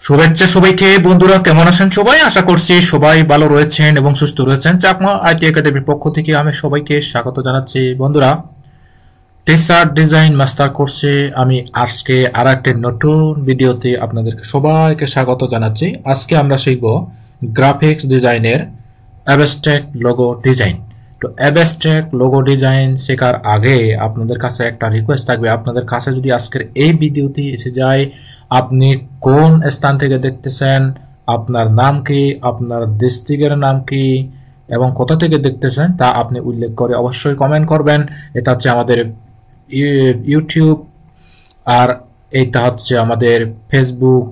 শুভেচ্ছা সবাইকে বন্ধুরা, কেমন আছেন সবাই? আশা করছি সবাই ভালো রয়েছেন এবং সুস্থ রয়েছেন। চাকমা আইটি একাডেমির পক্ষ থেকে আমি সবাইকে স্বাগত জানাচ্ছি। বন্ধুরা, টি-শার্ট ডিজাইন মাস্টার কোর্সে আমি আজকে আর একটা নতুন ভিডিওতে আপনাদেরকে সবাইকে স্বাগত জানাচ্ছি। আজকে আমরা শিখব গ্রাফিক্স ডিজাইনের অ্যাবস্ট্রাক্ট লোগো ডিজাইন। তো অ্যাবস্ট্রাক্ট লোগো ডিজাইন শেখার আগে আপনাদের কাছে একটা রিকোয়েস্ট থাকবে। আপনাদের কাছে যদি আজকের এই ভিডিওটি এসে যায়, আপনি কোন স্থান থেকে দেখতেছেন, আপনার নাম কি, আপনার ডিস্ট্রিক্টের নাম কি এবং কোথা থেকে দেখতেছেন তা আপনি উল্লেখ করে অবশ্যই কমেন্ট করবেন। এটা হচ্ছে আমাদের ইউটিউব আর এটা হচ্ছে আমাদের ফেসবুক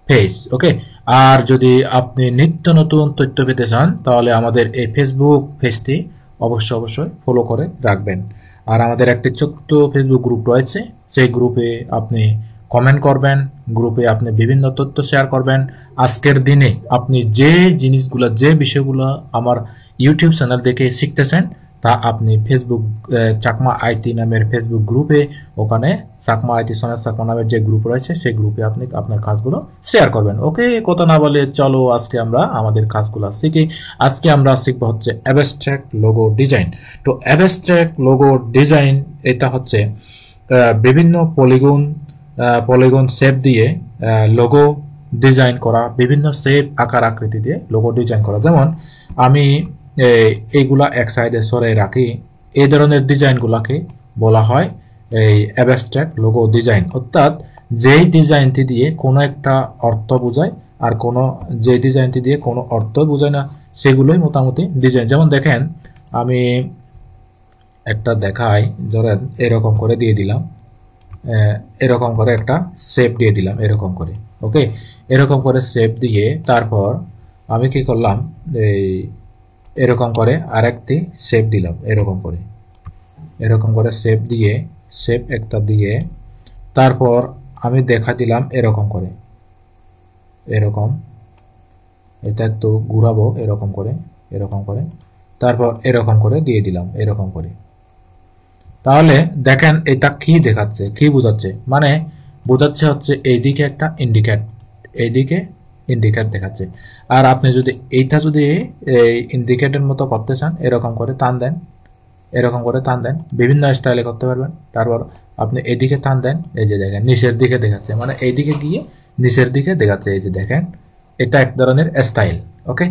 পেজ। ওকে, আর যদি আপনি নিত্য নতুন তথ্য পেতে চান তাহলে আমাদের এই ফেসবুক পেজটি অবশ্যই ফলো করে রাখবেন। আর আমাদের একটি ছোট্ট ফেসবুক গ্রুপ রয়েছে, সেই গ্রুপে আপনি কমেন্ট করবেন, গ্রুপে আপনি বিভিন্ন তথ্য শেয়ার করবেন। আজকের দিনে আপনি যে জিনিসগুলো, যে বিষয়গুলো আমার ইউটিউব চ্যানেল দেখে শিখতেছেন তা আপনি ফেসবুক চাকমা আইটি নামের ফেসবুক গ্রুপে, ওখানে চাকমা আইটি সোনার চাকমা নামের যে গ্রুপ রয়েছে সেই গ্রুপে আপনি আপনার কাজগুলো শেয়ার করবেন। ওকে, কথা না বলে চলো আজকে আমরা আমাদের কাজগুলো শিখি। আজকে আমরা শিখবো হচ্ছে অ্যাবস্ট্রাক্ট লোগো ডিজাইন। তো অ্যাবস্ট্রাক্ট লোগো ডিজাইন এটা হচ্ছে বিভিন্ন পলিগন শেপ দিয়ে লোগো ডিজাইন করা, বিভিন্ন শেপ আকার আকৃতি দিয়ে লোগো ডিজাইন করা। যেমন আমি এইগুলা এক সাইডে সরে রাখি, এই ধরনের ডিজাইনগুলোকে বলা হয় এই অ্যাবস্ট্রাক্ট লোগো ডিজাইন। অর্থাৎ যেই ডিজাইনটি দিয়ে কোনো একটা অর্থ বোঝায় আর যে ডিজাইনটি দিয়ে কোনো অর্থ বোঝায় না, সেগুলোই মোটামুটি ডিজাইন। যেমন দেখেন, আমি একটা দেখাই, ধরেন এরকম করে দিয়ে দিলাম, এরকম করে একটা শেপ দিয়ে দিলাম, এরকম করে। ওকে, এরকম করে শেপ দিয়ে তারপর আমি কি করলাম, এরকম করে আরেকটি শেপ দিলাম, এরকম করে শেপ দিয়ে, শেপ একটা দিয়ে তারপর আমি দেখা দিলাম এরকম করে, এরকম, এটা একটু ঘুরাবো, এরকম করে তারপর এরকম করে দিয়ে দিলাম, এরকম করে। তাহলে দেখেন এটা কি দেখাচ্ছে, কি বোঝাচ্ছে, মানে বোঝাচ্ছে হচ্ছে এইদিকে একটা এইদিকে ইন্ডিকেট দেখাচ্ছে। আর আপনি যদি এইটা যদি ইন্ডিকেটের মতো করতে চান, এরকম করে টান দেন, এরকম করে টান দেন, বিভিন্ন স্টাইলে করতে পারবেন। তারপর আপনি এদিকে টান দেন, এই যে দেখেন নিচের দিকে দেখাচ্ছে, মানে এইদিকে গিয়ে নিচের দিকে দেখাচ্ছে, এই যে দেখেন, এটা এক ধরনের স্টাইল। ওকে,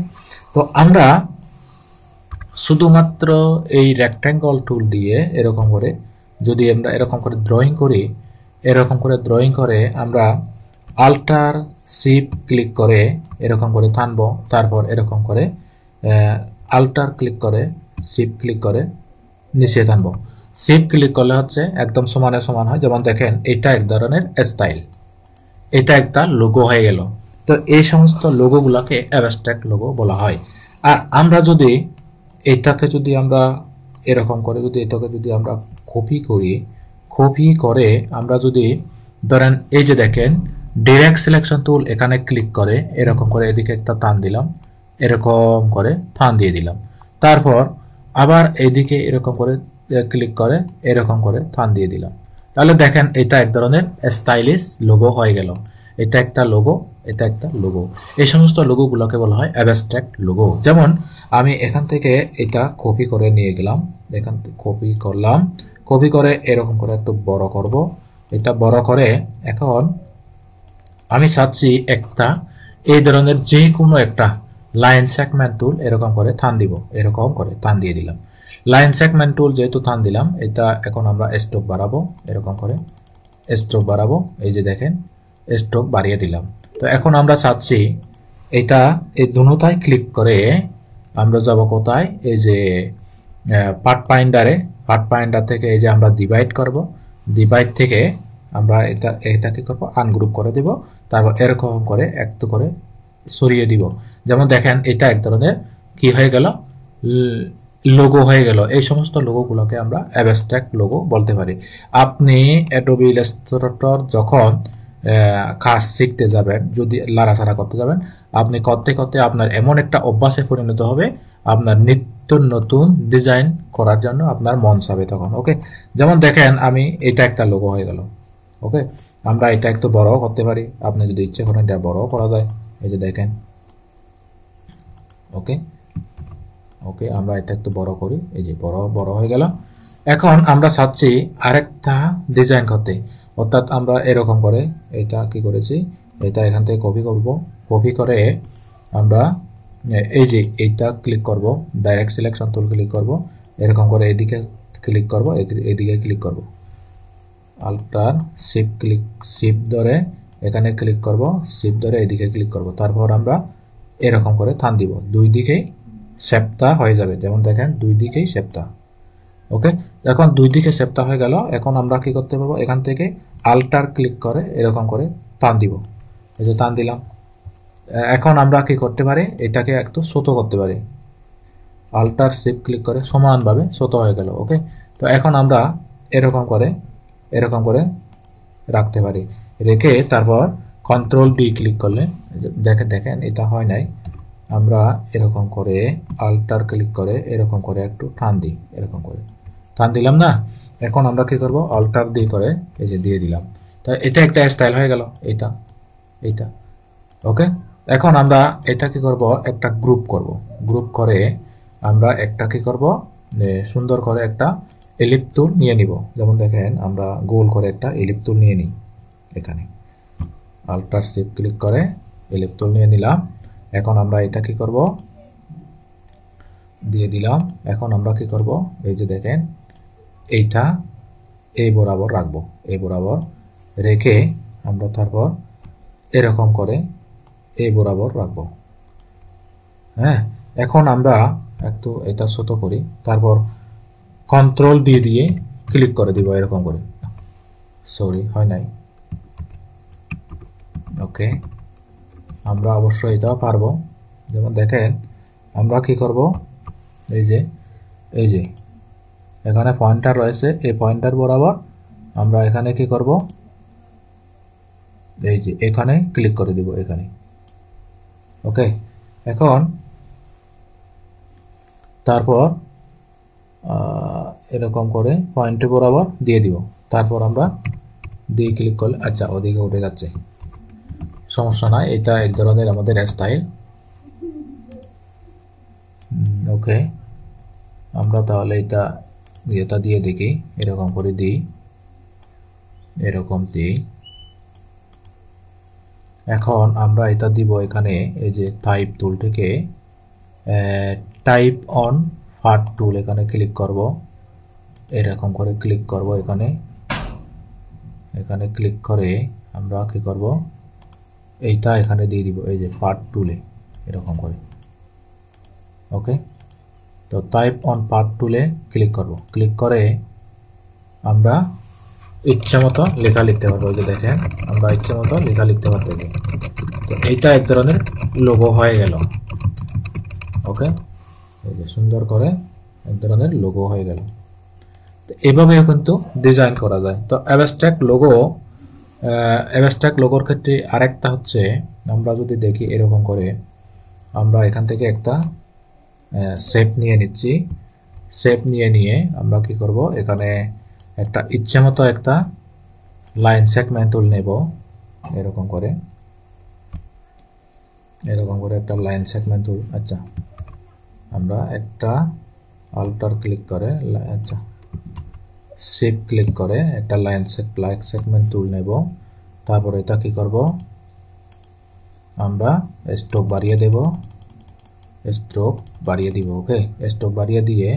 তো আমরা শুধুমাত্র এই রেক্ট্যাঙ্গল টুল দিয়ে এরকম করে যদি আমরা এরকম করে ড্রয়িং করি, এরকম করে ড্রয়িং করে আমরা আল্টার শিফট ক্লিক করে এরকম করে টানবো, তারপর এরকম করে আল্টার ক্লিক করে শিফট ক্লিক করে নিচে টানবো। শিফট ক্লিক করলে হচ্ছে একদম সমানে সমান হয়। যেমন দেখেন, এটা এক ধরনের স্টাইল, এটা একটা লোগো হয়ে গেল। তো এই সমস্ত লোগোগুলোকে অ্যাবস্ট্রাক্ট লোগো বলা হয়। আর আমরা যদি এটাকে যদি আমরা এরকম করে এটাকে যদি আমরা কপি করে আমরা যদি ধরেন, এই যে দেখেন ডাইরেক্ট সিলেকশন টুল, এখানে ক্লিক করে এরকম করে এদিকে একটা টান দিলাম, এরকম করে টান দিয়ে দিলাম, তারপর আবার এইদিকে এরকম করে ক্লিক করে এরকম করে টান দিয়ে দিলাম। তাহলে দেখেন এটা এক ধরনের স্টাইলিশ লোগো হয়ে গেল। এটা একটা লোগো, এটা একটা লোগো। এই সমস্ত লোগোগুলোকে বলা হয় অ্যাবস্ট্রাক্ট লোগো। যেমন আমি এখান থেকে এটা কপি করে নিয়ে গেলাম, এখান থেকে কপি করলাম, কপি করে এরকম করে একটু বড় করব। এটা বড় করে এখন আমি চাচ্ছি একটা এই ধরনের যে কোনো একটা লাইন সেগমেন্ট টুল এরকম করে টান দিব, এরকম করে টান দিয়ে দিলাম। লাইন সেগমেন্ট টুল যেহেতু টান দিলাম, এটা এখন আমরা স্ট্রোক বাড়াবো, এরকম করে স্ট্রোক বাড়াবো, এই যে দেখেন স্ট্রোক বাড়িয়ে দিলাম। তো এখন আমরা চাচ্ছি এটা এই দুটোটায় ক্লিক করে আমরা যাব কোথায়, এই যে পার্ট ফাইন্ডার থেকে এই যে আমরা ডিভাইড করব, ডিভাইড থেকে আমরা এটা কি করব, আনগ্রুপ করে দিব, তারপর এরকম করে একটু করে সরিয়ে দিব। যেমন দেখেন এটা এক ধরনের কি হয়ে গেল, লোগো হয়ে গেল। এই সমস্ত লোগোগুলোকে আমরা অ্যাবস্ট্রাক্ট লোগো বলতে পারি। আপনি অ্যাডোবি ইলাস্ট্রেটর যখন কাজ শিখতে যাবেন, যদি লাড়াচাড়া করতে যাবেন, আপনি করতে করতে আপনার এমন একটা অভ্যাসে পরিণত হবে, আপনার নিত্য নতুন ডিজাইন করার জন্য আপনার মন চাবে তখন। ওকে, যেমন দেখেন আমি এটা একটা লোগো হয়ে গেল। ওকে, আমরা এটা একটু বড় করতে পারি, আপনি যদি ইচ্ছে করেন এটা বড় করা যায়, এই যে দেখেন। ওকে ওকে, আমরা এটা একটু বড় করি, এই যে বড় হয়ে গেল। এখন আমরা চাচ্ছি আরেকটা ডিজাইন করতে, অর্থাৎ আমরা এরকম করে এটা কি করেছি, এটা এখান থেকে কপি করব, কপি করে আমরা এই যে এইটা ক্লিক করব, ডাইরেক্ট সিলেকশন টুল ক্লিক করব, এরকম করে এদিকে ক্লিক করব, এদিকে ক্লিক করব, আল্টার শিফট ধরে এখানে ক্লিক করব, শিফট ধরে এদিকে ক্লিক করব, তারপর আমরা এরকম করে টান দিব, দুই দিকেই শেপটা হয়ে যাবে, যেমন দেখেন দুই দিকেই শেপটা। ওকে, এখন দুই দিকে শেপটা হয়ে গেল। এখন আমরা কি করতে পারবো, এখান থেকে আল্টার ক্লিক করে এরকম করে টান দিব, এই যে টান দিলাম। এখন আমরা কি করতে পারি, এটাকে একটু ছোট করতে পারি, আল্টার শিফট ক্লিক করে সমানভাবে ছোট হয়ে গেল। ওকে, তো এখন আমরা এরকম করে রাখতে পারি, রেখে তারপর কন্ট্রোল ডি ক্লিক করলে দেখেন এটা হয় নাই, আমরা এরকম করে আল্টার ক্লিক করে এরকম করে একটু টান দিই, এরকম করে টান দিলাম না। এখন আমরা কি করব, আল্টার ডি করে এই যে দিয়ে দিলাম, তো এটা একটা স্টাইল হয়ে গেল এইটা। ওকে, এখন আমরা এটা কি করব, একটা গ্রুপ করব, গ্রুপ করে আমরা একটা কি করব, সুন্দর করে একটা এলিপ্স টুল নিয়ে নিব, যেমন দেখেন আমরা গোল করে একটা এলিপ্স টুল নিয়ে নিই, এখানে আল্টার শিফট ক্লিক করে এলিপ্স টুল নিয়ে নিলাম। এখন আমরা এটা কি করব, দিয়ে দিলাম। এখন আমরা কি করব, এই যে দেখেন এইটা এই বরাবর রাখবো, এই বরাবর রেখে আমরা তারপর এরকম করে এই বরাবর রাখবো। হ্যাঁ, এখন আমরা একটু এটা ছোট করি, তারপর কন্ট্রোল দিয়ে ক্লিক করে দিব এরকম করে, সরি হয় নাই। ওকে, আমরা অবশ্যই এটাও পারবো, যেমন দেখেন আমরা কি করব, এই যে এখানে পয়েন্টার রয়েছে, এই পয়েন্টার বরাবর আমরা এখানে কি করব, এই যে এখানে ক্লিক করে দিব এখানে। ওকে, এখন তারপর এরকম করে পয়েন্টের বরাবর দিয়ে দিব, তারপর আমরা দিয়ে ক্লিক করলে আচ্ছা ওদিকে উঠে যাচ্ছে, সমস্যা নাই, এটা এক ধরনের আমাদের স্টাইল। ওকে, আমরা তাহলে এটা দিয়ে দেখি, এরকম করে দিই, এরকম দিই। এখন আমরা এটা দিব এখানে, এই যে টাইপ টুল থেকে টাইপ অন পার্ট টুল এখানে ক্লিক করব, এরকম করে ক্লিক করব, এখানে ক্লিক করে আমরা কি করব, এইটা এখানে দিয়ে দিব, এই যে পার্ট টুলে এরকম করে। ওকে, তো টাইপ অন পার্ট টুলে ক্লিক করব, ক্লিক করে আমরা ইচ্ছা মতো লেখা লিখতে পারবো, এই যে দেখেন আমরা ইচ্ছা মতো লেখা লিখতে পারতেছি। তো এইটা এক ধরনের লোগো হয়ে গেল। ওকে, এই যে সুন্দর করে এক ধরনের লোগো হয়ে গেল। এভাবেও কিন্তু ডিজাইন করা যায়। তো অ্যাবস্ট্রাক্ট লোগোর ক্ষেত্রে আরেকটা হচ্ছে, আমরা যদি দেখি এরকম করে আমরা এখান থেকে একটা শেপ নিয়ে নিচ্ছি, শেপ নিয়ে আমরা কি করব, এখানে একটা ইচ্ছে মতো একটা লাইন সেগমেন্ট টুল নেব, এরকম করে একটা লাইন সেগমেন্ট টুল। আচ্ছা, আমরা একটা আল্টার ক্লিক করে আচ্ছা শিফট ক্লিক করে একটা লাইন সেগমেন্ট টুল নেব, তারপর এটা কি করব, আমরা স্ট্রোক বাড়িয়ে দিব। ওকে, স্ট্রোক বাড়িয়ে দিয়ে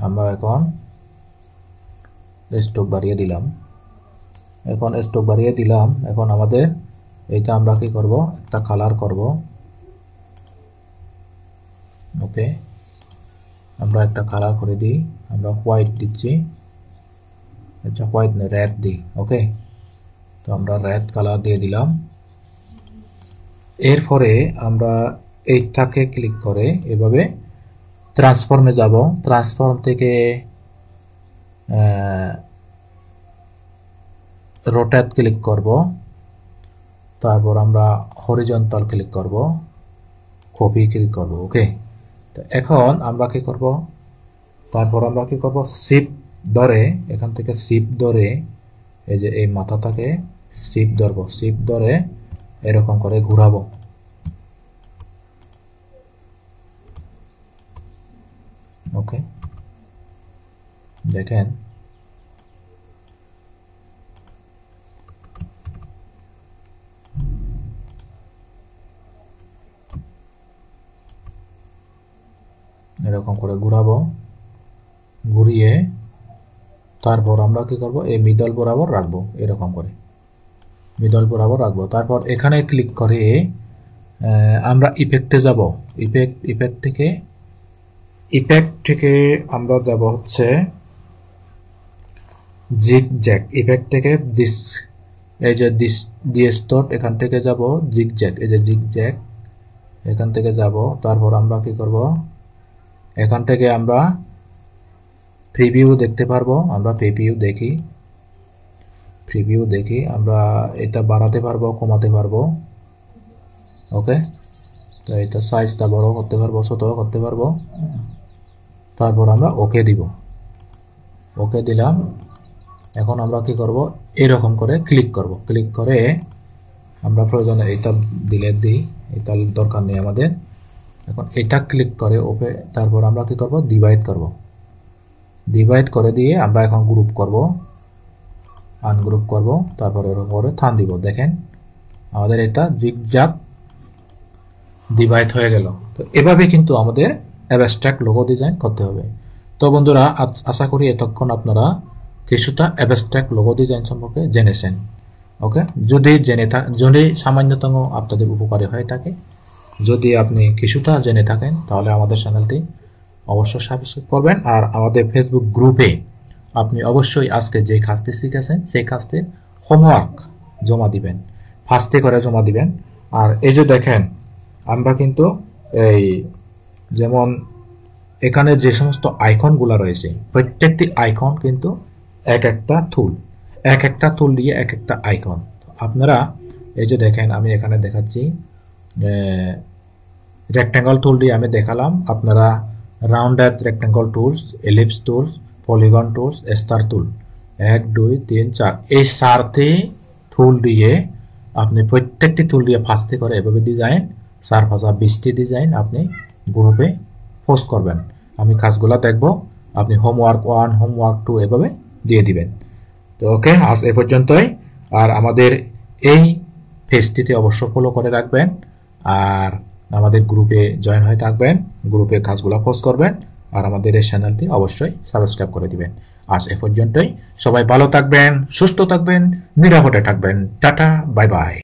আমরা এখন স্ট্রোক বাড়িয়ে দিলাম। এখন আমাদের এইটা আমরা কি করব, একটা কালার করব। ওকে, আমরা একটা কালার করে দিই, আমরা হোয়াইট দিচ্ছি, আচ্ছা হোয়াইট না রেড দিই। ওকে, তো আমরা রেড কালার দিয়ে দিলাম। এরপরে আমরা এইটাকে ক্লিক করে এভাবে ট্রান্সফর্মে যাব, ট্রান্সফর্ম থেকে রোটেট ক্লিক করব, তারপর আমরা হরিজন্টাল ক্লিক করব, কপি ক্লিক করব। ওকে, তো এখন আমরা কি করব, তারপর আমরা কি করব, শিফট ধরে এখান থেকে শিফট ধরে এই যে এই মাথাটাকে শিপ ধরবো, শিপ ধরে এরকম করে ঘুরাবো। ওকে, দেখেন এরকম করে ঘুরাবো, ঘুরিয়ে তারপর আমরা কি করব, এই মিডল বরাবর রাখবো, এরকম করে মিডল বরাবর রাখবো। তারপর এখানে ক্লিক করে আমরা ইফেক্টে যাব। ইফেক্ট থেকে আমরা যাব হচ্ছে জিগজ্যাগ। ইফেক্ট থেকে দিস, এই যে দিস ডট, এখান থেকে যাব জিগজ্যাগ, এই যে জিগজ্যাগ এখান থেকে যাব। তারপর আমরা কি করব, এখান থেকে আমরা প্রিভিউ দেখতে পারবো। আমরা প্রিভিউ দেখি, আমরা এটা বাড়াতে পারবো, কমাতে পারবো। ওকে, তো এটা সাইজটা বড় করতে পারবো, ছোট করতে পারবো। তারপর আমরা ওকে দিব, ওকে দিলাম। এখন আমরা কি করব, এরকম করে ক্লিক করব। ক্লিক করে আমরা প্রয়োজনে এটা ডিলিট দিই, এটা দরকার নেই আমাদের। এখন এটা ক্লিক করে ওকে, তারপর আমরা কি করব, ডিভাইড করে দিয়ে আমরা এখন গ্রুপ করব, আনগ্রুপ করব। তারপর এরকম করে থাম দিব। দেখেন আমাদের এটা জিগজ্যাগ ডিভাইড হয়ে গেল। তো এভাবে কিন্তু আমাদের অ্যাবস্ট্রাক্ট লোগো ডিজাইন করতে হবে। তো বন্ধুরা, আশা করি এতক্ষণ আপনারা কিছুটা অ্যাবস্ট্রাক্ট লোগো ডিজাইন সম্পর্কে জেনেছেন। ওকে, যদি সামান্যতম আপনাদের উপকারী হয়ে থাকে, যদি আপনি কিছুটা জেনে থাকেন, তাহলে আমাদের চ্যানেলটি অবশ্যই সাবস্ক্রাইব করবেন। আর আমাদের ফেসবুক গ্রুপে আপনি অবশ্যই আজকে যে কাজটি শিখেছেন সেই কাজটির হোমওয়ার্ক জমা দিবেন, ফার্স্টে করে জমা দিবেন। আর এই যে দেখেন, আমরা কিন্তু এই যেমন এখানে যে সমস্ত আইকনগুলো রয়েছে, প্রত্যেকটি আইকন কিন্তু এক একটা টুল দিয়ে এক একটা আইকন। আপনারা এই যে দেখেন, আমি এখানে দেখাচ্ছি রেক্ট্যাঙ্গল টুল দিয়ে আমি দেখালাম। আপনারা rounded rectangle tools, ellipse tools, polygon tools, star tool 1 2 3 4 এই 4টি টুল দিয়ে আপনি প্রত্যেকটি টুল দিয়ে ফার্স্টে করে এভাবে ডিজাইন 4-20টি ডিজাইন আপনি গ্রুপে পোস্ট করবেন। আমি কাজগুলো দেখব, আপনি হোমওয়ার্ক 1 হোমওয়ার্ক 2 এভাবে দিয়ে দিবেন। তো ওকে, আজ এ পর্যন্তই। আর আমাদের এই পেজটিতে অবশ্যই ফলো করে রাখবেন, আর আমাদের গ্রুপে জয়েন হয়ে থাকবেন, গ্রুপে কাজগুলো পোস্ট করবেন, আর আমাদের এই চ্যানেলটি অবশ্যই সাবস্ক্রাইব করে দিবেন। আজ এ পর্যন্তই। সবাই ভালো থাকবেন, সুস্থ থাকবেন, নিরাপদে থাকবেন। Tata, bye bye.